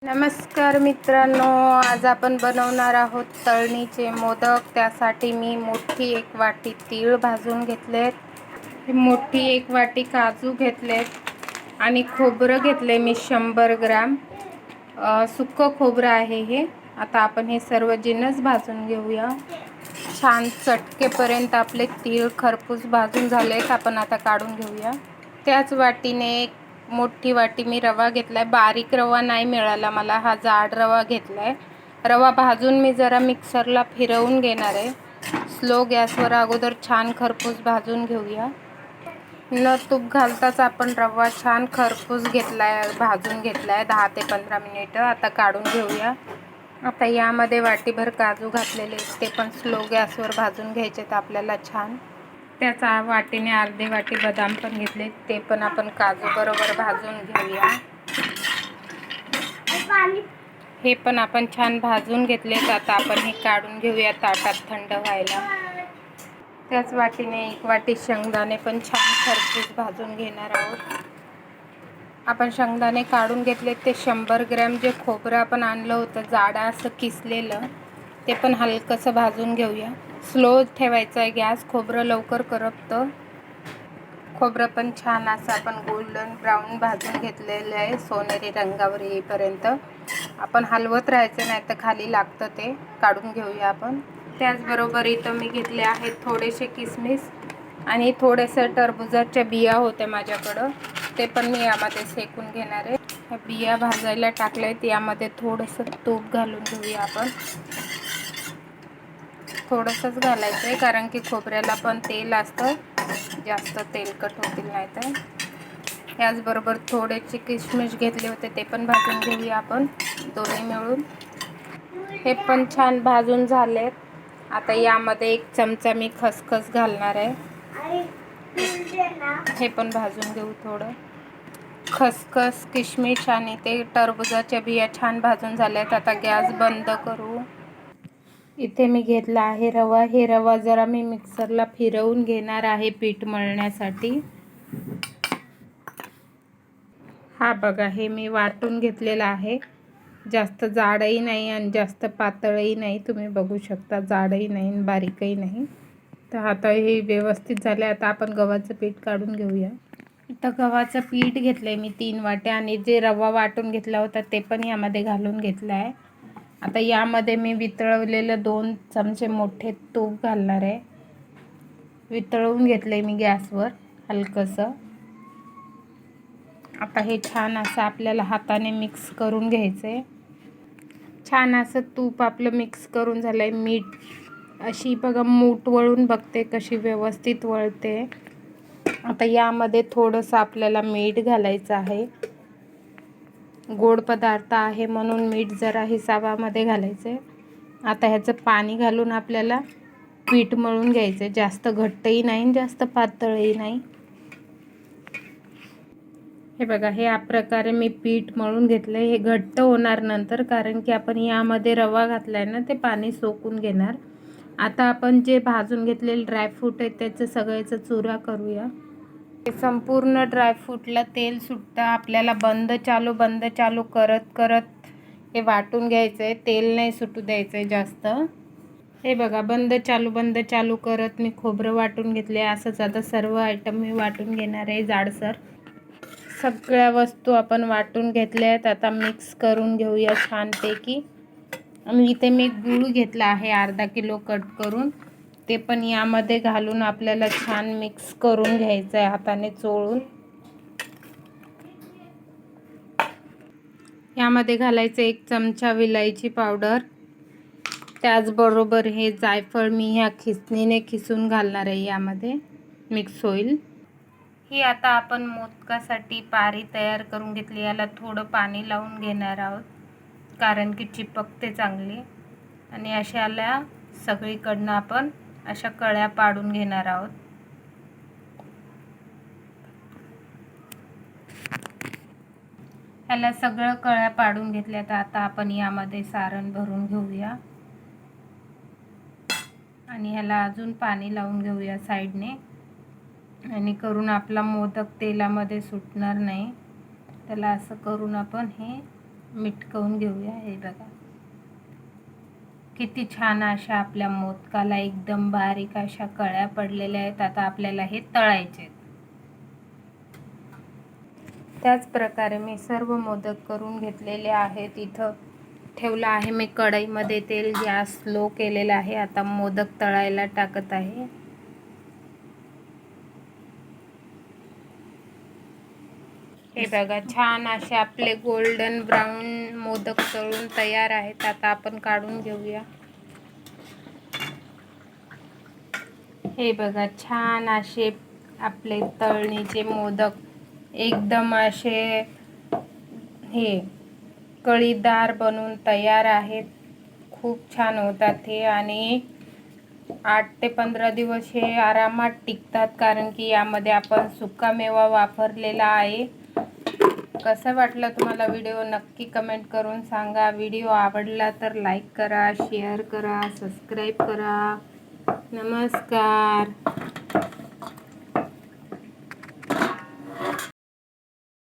नमस्कार मित्रांनो, आज आपण बनवणार आहोत तळणीचे मोदक। त्यासाठी मी मोठी एक वाटी तीळ भाजून घेतलेत, मोठी एक वाटी काजू घेतलेत आणि खोबरं घेतले मी 100 ग्राम। सुक्कं खोबरं आहे हे। आता आपण हे सर्व जिन्नस भाजून घेऊया। छान चटकेपर्यंत आपले तीळ खरपूस भाजून झालेत। आपण आता काढून घेऊया। त्याच वाटीने एक मोठी वाटी मी रवा घेतलाय। बारीक रवा नाही मिळाला मला, हा जाड रवा घेतलाय। रवा भाजून मी जरा मिक्सरला फिरवून घेणार आहे। स्लो गॅसवर अगोदर छान खरपूस भाजून घेऊया। न तूप घालताच आपण रवा छान खरपूस भाजून घेतलाय 10 ते 15 मिनिटं। आता काढून घेऊया। आता यामध्ये वाटीभर काजू घातलेले, ते पण स्लो गॅसवर भाजून घ्यायचेत आपल्याला छान। त्याचा वाटीने अर्धी वाटी बदाम पण घेतले, ते पण आपण काजू बरोबर भाजून घेऊया। हे पण आपण छान भाजून घेतलेत। आता आपण हे काढून घेऊया ताटात थंड व्हायला। त्याच वाटीने एक वाटी शेंगदाणे पण छान खरपूस भाजून घेणार आहोत। आपण शेंगदाणे काढून घेतले, ते 100 ग्रॅम जे खोबरं आपण आणलं होतं जाड असं किसलेलं, ते पण हलकंसं भाजून घेऊया। स्लो ठेवायचा आहे गॅस, खोबरं लवकर करपतं। खोबरं पण छान असं आपण गोल्डन ब्राऊन भाजून घेतलेलं आहे, सोनेरी रंगावर येईपर्यंत। आपण हलवत राहायचं, नाही तर खाली लागतं ते। काढून घेऊया आपण। त्याचबरोबर इथं मी घेतले आहेत थोडेसे किसमिस आणि थोडेसे टरबुजाच्या बिया होत्या माझ्याकडं, ते पण मी यामध्ये शेकून घेणार आहे। बिया भाजायला टाकलेत, यामध्ये थोडंसं तूप घालून घेऊया आपण। थोडंसंच घालायचं आहे, कारण की खोबऱ्याला पण तेल असतं, जास्त तेलकट होतील नाही तर। त्याचबरोबर थोडेसे किशमिश घेतले होते, ते पण भाजून घेऊया आपण दोन्ही मिळून। हे पण छान भाजून झालेत। आता यामध्ये 1 चमचा मी खसखस घालणार आहे, हे पण भाजून घेऊ थोडं। खसखस, किशमिश आणि ते टरबुजाच्या बिया छान भाजून झाल्यात। आता गॅस बंद करू। इथे मी घेतला आहे रवा। हे रवा जरा मी मिक्सरला फिरवून घेणार आहे पीठ मळण्यासाठी। हा बघा, हे मी वाटून घेतलेलं आहे। जास्त जाडही नाही आणि जास्त पातळही नाही, तुम्ही बघू शकता। जाडही नाही आणि बारीकही नाही। तर आता हे व्यवस्थित झाले। आता आपण गव्हाचं पीठ काढून घेऊया। इथं गव्हाचं पीठ घेतलंय मी 3 वाट्या आणि जे रवा वाटून घेतला होता ते पण यामध्ये घालून घेतलं आहे। आता यामध्ये मी वितळवलेलं 2 चमचे मोठे तूप घालणार आहे। वितळवून घेतलंय मी गॅसवर हलकंसं। आता हे छान असं आपल्याला हाताने मिक्स करून घ्यायचंय। छान असं तूप आपलं मिक्स करून झालंय। मीठ अशी बघा, मूठ वळून बघते कशी व्यवस्थित वळते। आता यामध्ये थोडंसं आपल्याला मीठ घालायचं आहे। गोड पदार्थ आहे म्हणून मीठ जरा हिसाबामध्ये घालायचं। आता ह्याचं पाणी घालून आपल्याला पीठ मळून घ्यायचं। जास्त घट्टही नाही, जास्त पातळही नाही। हे बघा, हे या प्रकारे मी पीठ मळून घेतलंय। हे घट्ट होणार नंतर, कारण की आपण यामध्ये रवा घातलाय ना, ते पाणी सोकून घेणार। आता आपण जे भाजून घेतलेले ड्रायफ्रूट आहे त्याचं सगळ्याचा चुरा करूया। संपूर्ण ड्रायफ्रूटला तेल सुटतं। आपल्याला बंद चालू करत करत हे वाटून घ्यायचंय, तेल नाही सुटू द्यायचंय जास्त। हे बघा, बंद चालू करत मी खोबरं वाटून घेतले। असंच आता सर्व आयटम मी वाटून घेणार आहे जाडसर। सगळ्या वस्तू आपण वाटून घेतल्या आहेत। आता मिक्स करून घेऊया छानपैकी। आणि इथे मी गूळ घेतला आहे अर्धा किलो कट करून, ते पण यामध्ये घालून आपल्याला छान मिक्स करून घ्यायचं आहे हाताने चोळून। यामध्ये घालायचं 1 चमचा विलायची पावडर। त्याचबरोबर हे जायफळ मी ह्या खिसणीने खिसून घालणार आहे, यामध्ये मिक्स होईल। ही आता आपण मोदकासाठी पारी तयार करून घेतली। याला थोडं पाणी लावून घेणार आहोत, कारण की चिपकते चांगली। आणि अशाला सगळीकडनं आपण अशा कळ्या पाडून घेणार आहोत। ह्याला सगळं कळ्या पाडून घेतल्या। तर आता आपण यामध्ये सारण भरून घेऊया आणि ह्याला अजून पाणी लावून घेऊया साईडने, आणि करून आपला मोदक तेलामध्ये सुटणार नाही। त्याला असं करून आपण हे मिटकवून घेऊया. हे बघा किती छान अशा आपल्या मोदकाला एकदम बारीक अशा कळ्या पडलेल्या आहेत. आता आपल्याला हे तळायचे आहेत. त्याच प्रकारे मी सर्व मोदक करून घेतलेले आहेत. इथं ठेवलं आहे मी कढईमध्ये तेल, गॅस स्लो केलेला आहे. आता मोदक तळायला टाकत आहे. हे बघा छान असे आपले गोल्डन ब्राऊन मोदक तळून तयार आहेत. आता आपण काढून घेऊया. हे बघा छान असे आपले तळणीचे मोदक एकदम असे हे कळीदार बनून तयार आहेत. खूप छान होतात हे आणि 8 ते 15 दिवस हे आरामात टिकतात, कारण की यामध्ये आपण सुकामेवा वापरलेला आहे. कसं वाटलं तुम्हाला व्हिडिओ नक्की कमेंट करून सांगा. व्हिडिओ आवडला तर लाईक करा, शेअर करा, सबस्क्राईब करा. नमस्कार.